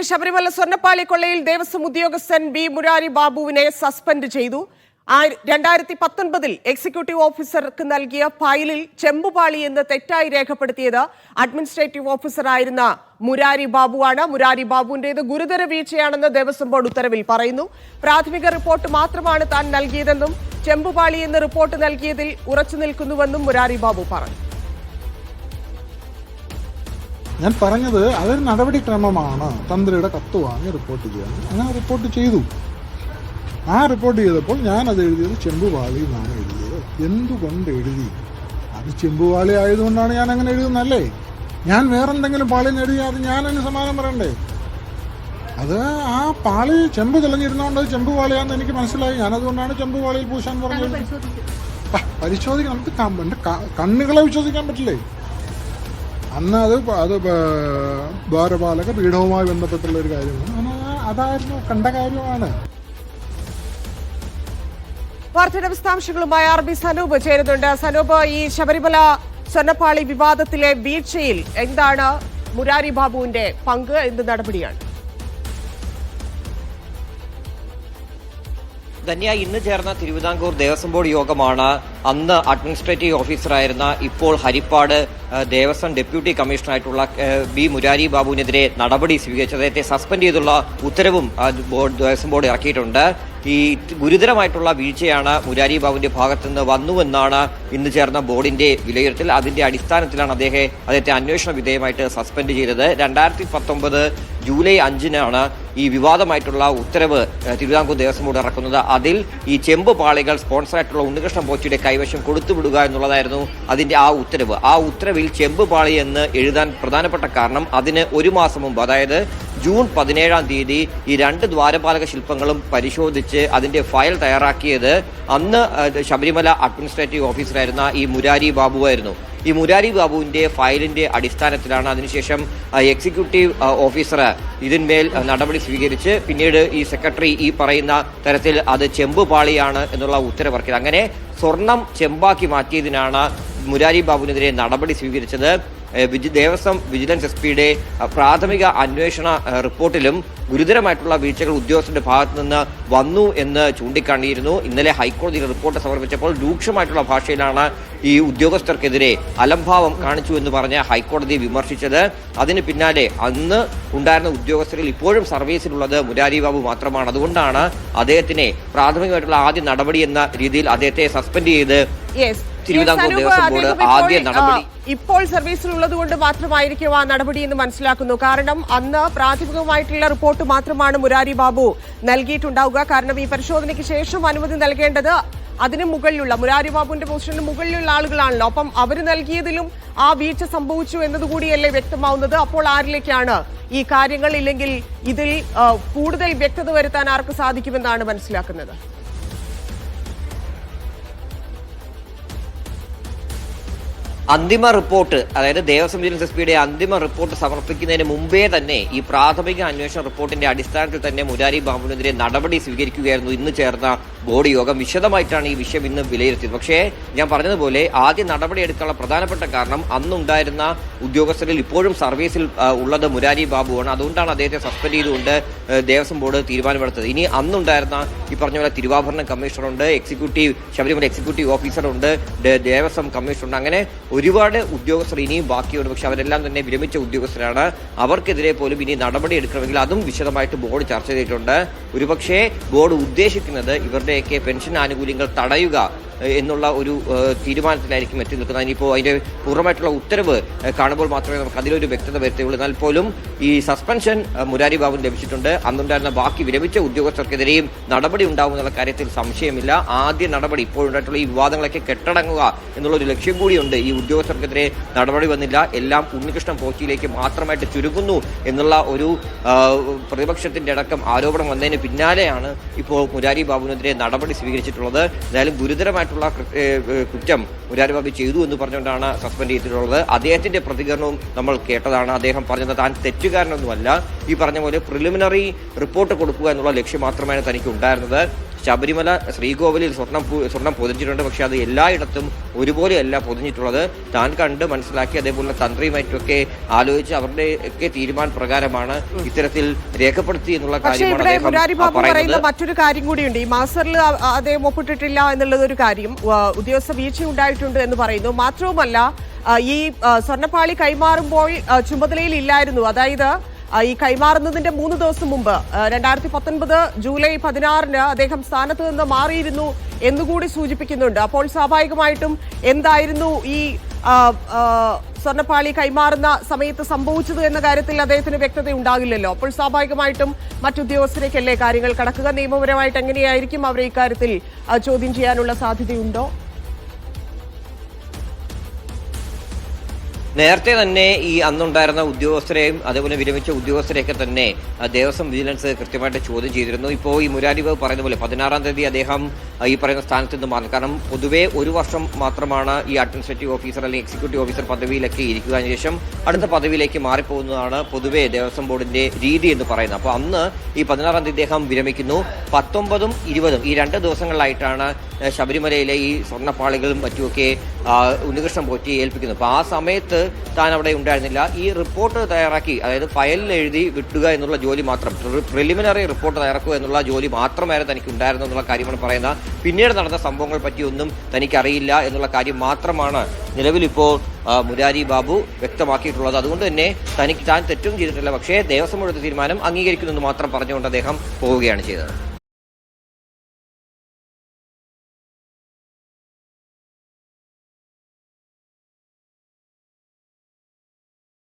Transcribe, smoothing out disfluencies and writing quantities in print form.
ശബരിമല സ്വർണ്ണപ്പാളി കൊള്ളയിൽ ദേവസ്വം ഉദ്യോഗസ്ഥൻ ബി മുരാരി ബാബുവിനെ സസ്പെൻഡ് ചെയ്തു. 2019 എക്സിക്യൂട്ടീവ് ഓഫീസർക്ക് നൽകിയ ഫയലിൽ ചെമ്പുപാളി എന്ന് തെറ്റായി രേഖപ്പെടുത്തിയത് അഡ്മിനിസ്ട്രേറ്റീവ് ഓഫീസറായിരുന്ന മുരാരി ബാബുവാണ്. മുരാരി ബാബുവിന്റേത് ഗുരുതര വീഴ്ചയാണെന്ന് ദേവസ്വം ബോർഡ് ഉത്തരവിൽ പറയുന്നു. പ്രാഥമിക റിപ്പോർട്ട് മാത്രമാണ് താൻ നൽകിയതെന്നും ചെമ്പുപാളി എന്ന് റിപ്പോർട്ട് നൽകിയതിൽ ഉറച്ചു നിൽക്കുന്നുവെന്നും മുരാരി ബാബു പറഞ്ഞു. ഞാൻ പറഞ്ഞത് അതൊരു നടപടിക്രമമാണ്. തന്ത്രിയുടെ കത്ത് വാങ്ങി റിപ്പോർട്ട് ചെയ്യണം. അങ്ങനെ റിപ്പോർട്ട് ചെയ്തു. ആ റിപ്പോർട്ട് ചെയ്തപ്പോൾ ഞാനത് എഴുതിയത് ചെമ്പുപാളി എന്നാണ് എഴുതിയത്. എന്തുകൊണ്ട് എഴുതി? അത് ചെമ്പുപാളി ആയതുകൊണ്ടാണ് ഞാൻ അങ്ങനെ എഴുതുന്നല്ലേ. ഞാൻ വേറെന്തെങ്കിലും പാളിന്ന് എഴുതിയാൽ അത് ഞാൻ അതിന് സമാധാനം പറയണ്ടേ? അത് ആ പാളി ചെമ്പ് തെളിഞ്ഞിരുന്നതുകൊണ്ട് ചെമ്പുപാളിയാണെന്ന് എനിക്ക് മനസ്സിലായി. ഞാനതുകൊണ്ടാണ് ചെമ്പുപാളിയിൽ പൂശാൻ പറഞ്ഞത്. പരിശോധിക്കാൻ നമുക്ക് കണ്ണുകളെ വിശ്വസിക്കാൻ പറ്റില്ലേ? അന്ന് അത് ദ്വാരപാലക പീഠവുമായി ബന്ധപ്പെട്ടുള്ള ഒരു കാര്യമാണ്. അതായിരുന്നു കണ്ട കാര്യമാണ്. വാർത്തയുടെ വിശദാംശങ്ങളുമായി RB സനൂപ് ചേരുന്നുണ്ട്. സനൂപ്, ഈ ശബരിമല സ്വർണ്ണപ്പാളി വിവാദത്തിലെ വീഴ്ചയിൽ എന്താണ് മുരാരി ബാബുവിന്റെ പങ്ക്? എന്ത് നടപടിയാണ്? ധന്യ, ഇന്ന് ചേർന്ന തിരുവിതാംകൂർ ദേവസ്വം ബോർഡ് യോഗമാണ് അന്ന് അഡ്മിനിസ്ട്രേറ്റീവ് ഓഫീസറായിരുന്ന ഇപ്പോൾ ഹരിപ്പാട് ദേവസ്വം ഡെപ്യൂട്ടി കമ്മീഷണറായിട്ടുള്ള ബി മുരാരി ബാബുവിനെതിരെ നടപടി സ്വീകരിച്ചത്. അദ്ദേഹത്തെ സസ്പെൻഡ് ചെയ്തുള്ള ഉത്തരവും ദേവസ്വം ബോർഡ് ഇറക്കിയിട്ടുണ്ട്. ഈ ഗുരുതരമായിട്ടുള്ള വീഴ്ചയാണ് മുരാരി ബാബുവിന്റെ ഭാഗത്തുനിന്ന് വന്നുവെന്നാണ് ഇന്ന് ചേർന്ന ബോർഡിന്റെ വിലയിരുത്തൽ. അതിന്റെ അടിസ്ഥാനത്തിലാണ് അദ്ദേഹത്തെ അന്വേഷണ വിധേയമായിട്ട് സസ്പെൻഡ് ചെയ്തത്. 2019 ജൂലൈ 5-നാണ് ഈ വിവാദമായിട്ടുള്ള ഉത്തരവ് തിരുവിതാംകൂർ ദേവസ്വം ബോർഡ് ഇറക്കുന്നത്. അതിൽ ഈ ചെമ്പ് പാളികൾ സ്പോൺസറായിട്ടുള്ള ഉണ്ണികൃഷ്ണൻ പോറ്റിയുടെ കൈവശം കൊടുത്തുവിടുക എന്നുള്ളതായിരുന്നു അതിന്റെ ആ ഉത്തരവ്. ആ ഉത്തരവിൽ ചെമ്പ് പാളി എന്ന് എഴുതാൻ പ്രധാനപ്പെട്ട കാരണം അതിന് ഒരു മാസം മുമ്പ്, അതായത് ജൂൺ 17-ാം തീയതി ഈ 2 ദ്വാരപാലക ശില്പങ്ങളും പരിശോധിച്ച് അതിന്റെ ഫയൽ തയ്യാറാക്കിയത് അന്ന് ശബരിമല അഡ്മിനിസ്ട്രേറ്റീവ് ഓഫീസറായിരുന്ന ഈ മുരാരി ബാബുവായിരുന്നു. ഈ മുരാരി ബാബുവിന്റെ ഫയലിന്റെ അടിസ്ഥാനത്തിലാണ് അതിനുശേഷം എക്സിക്യൂട്ടീവ് ഓഫീസർ ഇതിന്മേൽ നടപടി സ്വീകരിച്ച് പിന്നീട് ഈ സെക്രട്ടറി ഈ പറയുന്ന തരത്തിൽ അത് ചെമ്പ് പാളിയാണ് എന്നുള്ള ഉത്തരവിറക്കിയത്. അങ്ങനെ സ്വർണം ചെമ്പാക്കി മാറ്റിയതിനാണ് മുരാരി ബാബുവിനെതിരെ നടപടി സ്വീകരിച്ചത്. ദേവസ്വം വിജിലൻസ് SP-യുടെ പ്രാഥമിക അന്വേഷണ റിപ്പോർട്ടിലും ഗുരുതരമായിട്ടുള്ള വീഴ്ചകൾ ഉദ്യോഗസ്ഥരുടെ ഭാഗത്തു നിന്ന് വന്നു എന്ന് ചൂണ്ടിക്കാണിയിരുന്നു. ഇന്നലെ ഹൈക്കോടതിയിൽ റിപ്പോർട്ട് സമർപ്പിച്ചപ്പോൾ രൂക്ഷമായിട്ടുള്ള ഭാഷയിലാണ് ഈ ഉദ്യോഗസ്ഥർക്കെതിരെ അലംഭാവം കാണിച്ചു എന്ന് പറഞ്ഞ് ഹൈക്കോടതി വിമർശിച്ചത്. അതിന് പിന്നാലെ അന്ന് ഉണ്ടായിരുന്ന ഉദ്യോഗസ്ഥരിൽ ഇപ്പോഴും സർവീസിലുള്ളത് മുരാരി ബാബു മാത്രമാണ്. അതുകൊണ്ടാണ് അദ്ദേഹത്തിനെ പ്രാഥമികമായിട്ടുള്ള ആദ്യ നടപടി എന്ന രീതിയിൽ അദ്ദേഹത്തെ സസ്പെൻഡ് ചെയ്ത് തിരുവിതാംകൂർ ദേവസ്വം ബോർഡ് ആദ്യ നടപടി. ഇപ്പോൾ സർവീസിലുള്ളത് കൊണ്ട് മാത്രമായിരിക്കും ആ നടപടി എന്ന് മനസ്സിലാക്കുന്നു. കാരണം അന്ന് പ്രാഥമികമായിട്ടുള്ള റിപ്പോർട്ട് മാത്രമാണ് മുരാരി ബാബു നൽകിയിട്ടുണ്ടാവുക. കാരണം ഈ പരിശോധനയ്ക്ക് ശേഷം അനുമതി നൽകേണ്ടത് അതിന് മുകളിലുള്ള മുരാരി ബാബുവിന്റെ പൊസിഷന് മുകളിലുള്ള ആളുകളാണല്ലോ. അപ്പം അവർ നൽകിയതിലും ആ വീഴ്ച സംഭവിച്ചു എന്നതുകൂടിയല്ലേ വ്യക്തമാവുന്നത്. അപ്പോൾ ആരിലേക്കാണ് ഈ കാര്യങ്ങൾ, ഇല്ലെങ്കിൽ ഇതിൽ കൂടുതൽ വ്യക്തത വരുത്താൻ ആർക്ക് സാധിക്കുമെന്നാണ് മനസ്സിലാക്കുന്നത്? അന്തിമ റിപ്പോർട്ട്, അതായത് ദേവസ്വം വിജിലൻസ് SP-യുടെ അന്തിമ റിപ്പോർട്ട് സമർപ്പിക്കുന്നതിന് മുമ്പേ തന്നെ ഈ പ്രാഥമിക അന്വേഷണ റിപ്പോർട്ടിന്റെ അടിസ്ഥാനത്തിൽ തന്നെ മുരാരി ബാബുവിനെതിരെ നടപടി സ്വീകരിക്കുകയായിരുന്നു ഇന്ന് ചേർന്ന ബോർഡ് യോഗം. വിശദമായിട്ടാണ് ഈ വിഷയം ഇന്ന് വിലയിരുത്തിയത്. പക്ഷേ ഞാൻ പറഞ്ഞതുപോലെ ആദ്യ നടപടി എടുക്കാനുള്ള പ്രധാനപ്പെട്ട കാരണം അന്നുണ്ടായിരുന്ന ഉദ്യോഗസ്ഥരിൽ ഇപ്പോഴും സർവീസിൽ ഉള്ളത് മുരാരി ബാബുവാണ്. അതുകൊണ്ടാണ് അദ്ദേഹത്തെ സസ്പെൻഡ് ചെയ്തുകൊണ്ട് ദേവസ്വം ബോർഡ് തീരുമാനമെടുത്തത്. ഇനി അന്നുണ്ടായിരുന്ന ഈ പറഞ്ഞ പോലെ തിരുവാഭരണ കമ്മീഷണറുണ്ട്, ശബരിമല എക്സിക്യൂട്ടീവ് ഓഫീസറുണ്ട്, ദേവസ്വം കമ്മീഷണറുണ്ട്. അങ്ങനെ ഒരുപാട് ഉദ്യോഗസ്ഥർ ഇനിയും ബാക്കിയുണ്ട്. പക്ഷെ അവരെല്ലാം തന്നെ വിരമിച്ച ഉദ്യോഗസ്ഥരാണ്. അവർക്കെതിരെ പോലും ഇനി നടപടി എടുക്കണമെങ്കിൽ അതും വിശദമായിട്ട് ബോർഡ് ചർച്ച ചെയ്തിട്ടുണ്ട്. ഒരുപക്ഷെ ബോർഡ് ഉദ്ദേശിക്കുന്നത് ഇവരുടെയൊക്കെ പെൻഷൻ ആനുകൂല്യങ്ങൾ തടയുക എന്നുള്ള ഒരു തീരുമാനത്തിലായിരിക്കും എത്തി നിൽക്കുന്നത്. ഇനിയിപ്പോൾ അതിന്റെ പൂർണ്ണമായിട്ടുള്ള ഉത്തരവ് കാണുമ്പോൾ മാത്രമേ നമുക്ക് അതിലൊരു വ്യക്തത വരുത്തുള്ളൂ. എന്നാൽ പോലും ഈ സസ്പെൻഷൻ മുരാരി ബാബുവിന് ലഭിച്ചിട്ടുണ്ട്. അന്നുണ്ടായിരുന്ന ബാക്കി വിരമിച്ച ഉദ്യോഗസ്ഥർക്കെതിരെയും നടപടി ഉണ്ടാവുമെന്നുള്ള കാര്യത്തിൽ സംശയമില്ല. ആദ്യ നടപടി ഇപ്പോഴുണ്ടായിട്ടുള്ള ഈ വിവാദങ്ങളൊക്കെ കെട്ടടങ്ങുക എന്നുള്ള ഒരു ലക്ഷ്യം കൂടിയുണ്ട്. ഈ ഉദ്യോഗസ്ഥർക്കെതിരെ നടപടി വന്നില്ല, എല്ലാം ഉണ്ണികൃഷ്ണൻ പോറ്റിയിലേക്ക് മാത്രമായിട്ട് ചുരുങ്ങുന്നു എന്നുള്ള ഒരു പ്രതിപക്ഷത്തിന്റെ അടക്കം ആരോപണം വന്നതിന് പിന്നാലെയാണ് ഇപ്പോൾ മുരാരി ബാബുവിനെതിരെ നടപടി സ്വീകരിച്ചിട്ടുള്ളത്. എന്തായാലും ഗുരുതരമായിട്ടുള്ള കുറ്റം മുരാരി ബാബു ചെയ്തു എന്ന് പറഞ്ഞുകൊണ്ടാണ് സസ്പെൻഡ് ചെയ്തിട്ടുള്ളത്. അദ്ദേഹത്തിന്റെ പ്രതികരണവും നമ്മൾ കേട്ടതാണ്. അദ്ദേഹം പറഞ്ഞത് താൻ തെറ്റുകാരനൊന്നുമല്ല, ഈ പറഞ്ഞ പോലെ പ്രിലിമിനറി റിപ്പോർട്ട് കൊടുക്കുക എന്നുള്ള ലക്ഷ്യം മാത്രമാണ് തനിക്ക് ഉണ്ടായിരുന്നത്. ശബരിമല ശ്രീകോവിലിൽ സ്വർണം പൊതിഞ്ഞിട്ടുണ്ട്. പക്ഷെ അത് എല്ലായിടത്തും ഒരുപോലെയല്ല പൊതിഞ്ഞിട്ടുള്ളത്. താൻ കണ്ട് മനസ്സിലാക്കി അതേപോലെ തന്ത്രിയുമായിട്ടൊക്കെ ആലോചിച്ച് അവരുടെ ഒക്കെ തീരുമാന പ്രകാരമാണ് ഇത്തരത്തിൽ രേഖപ്പെടുത്തി എന്നുള്ള കാര്യമാണ് പറയുന്ന മറ്റൊരു കാര്യം കൂടിയുണ്ട്. ഈ മാസ്റ്ററിൽ അദ്ദേഹം ഒപ്പിട്ടിട്ടില്ല എന്നുള്ളത് ഒരു കാര്യം, ഉദ്യോഗസ്ഥ വീഴ്ച ഉണ്ടായിട്ടുണ്ട് എന്ന് പറയുന്നു. മാത്രവുമല്ല ഈ സ്വർണ്ണപ്പാളി കൈമാറുമ്പോൾ ചുമതലയിൽ ഇല്ലായിരുന്നു. അതായത് ഈ കൈമാറുന്നതിന്റെ 3 ദിവസം മുമ്പ് 2019 ജൂലൈ 16 അദ്ദേഹം സ്ഥാനത്ത് നിന്ന് മാറിയിരുന്നു എന്നുകൂടി സൂചിപ്പിക്കുന്നുണ്ട്. അപ്പോൾ സ്വാഭാവികമായിട്ടും എന്തായിരുന്നു ഈ സ്വർണ്ണപ്പാളി കൈമാറുന്ന സമയത്ത് സംഭവിച്ചത് എന്ന കാര്യത്തിൽ അദ്ദേഹത്തിന് വ്യക്തത ഉണ്ടാകില്ലല്ലോ. അപ്പോൾ സ്വാഭാവികമായിട്ടും മറ്റുദ്യോഗസ്ഥരേക്കല്ലേ കാര്യങ്ങൾ കടക്കുക. നിയമപരമായിട്ട് എങ്ങനെയായിരിക്കും അവരെ ഇക്കാര്യത്തിൽ ചോദ്യം ചെയ്യാനുള്ള സാധ്യതയുണ്ടോ? നേരത്തെ തന്നെ ഈ അന്നുണ്ടായിരുന്ന ഉദ്യോഗസ്ഥരെയും അതേപോലെ വിരമിച്ച ഉദ്യോഗസ്ഥരെയൊക്കെ തന്നെ ദേവസ്വം വിജിലൻസ് കൃത്യമായിട്ട് ചോദ്യം ചെയ്തിരുന്നു. ഇപ്പോൾ ഈ മുരാരി ബാബു പറയുന്ന പോലെ 16-ാം തീയതി അദ്ദേഹം ഈ പറയുന്ന സ്ഥാനത്ത് നിന്ന് മാറി. കാരണം പൊതുവെ 1 വർഷം മാത്രമാണ് ഈ അഡ്മിനിസ്ട്രേറ്റീവ് ഓഫീസർ അല്ലെങ്കിൽ എക്സിക്യൂട്ടീവ് ഓഫീസർ പദവിയിലൊക്കെ ഇരിക്കുക. അതിനുശേഷം അടുത്ത പദവിയിലേക്ക് മാറിപ്പോകുന്നതാണ് പൊതുവെ ദേവസ്വം ബോർഡിന്റെ രീതി എന്ന് പറയുന്നത്. അപ്പോൾ അന്ന് ഈ 16-ാം തീയതി അദ്ദേഹം വിരമിക്കുന്നു. 19-ഉം 20-ഉം ഈ 2 ദിവസങ്ങളിലായിട്ടാണ് ശബരിമലയിലെ ഈ സ്വർണ്ണപ്പാളികളും മറ്റുമൊക്കെ ഉണ്ണികൃഷ്ണൻ പോറ്റി ഏൽപ്പിക്കുന്നത്. അപ്പോൾ ആ സമയത്ത് താൻ അവിടെ ഉണ്ടായിരുന്നില്ല. ഈ റിപ്പോർട്ട് തയ്യാറാക്കി, അതായത് ഫയലിൽ എഴുതി വിട്ടുക എന്നുള്ള ജോലി മാത്രം, പ്രിലിമിനറി റിപ്പോർട്ട് തയ്യാറാക്കുക എന്നുള്ള ജോലി മാത്രമായിരുന്നു തനിക്ക് ഉണ്ടായിരുന്നു എന്നുള്ള കാര്യമാണ് പറയുന്നത്. പിന്നീട് നടന്ന സംഭവങ്ങൾ പറ്റിയൊന്നും തനിക്കറിയില്ല എന്നുള്ള കാര്യം മാത്രമാണ് നിലവിലിപ്പോൾ മുരാരി ബാബു വ്യക്തമാക്കിയിട്ടുള്ളത്. അതുകൊണ്ട് തന്നെ താൻ തെറ്റും ചെയ്തിട്ടില്ല, പക്ഷേ ദേവസ്വം എടുത്ത തീരുമാനം അംഗീകരിക്കുമെന്ന് മാത്രം പറഞ്ഞുകൊണ്ട് അദ്ദേഹം പോവുകയാണ് ചെയ്തത്.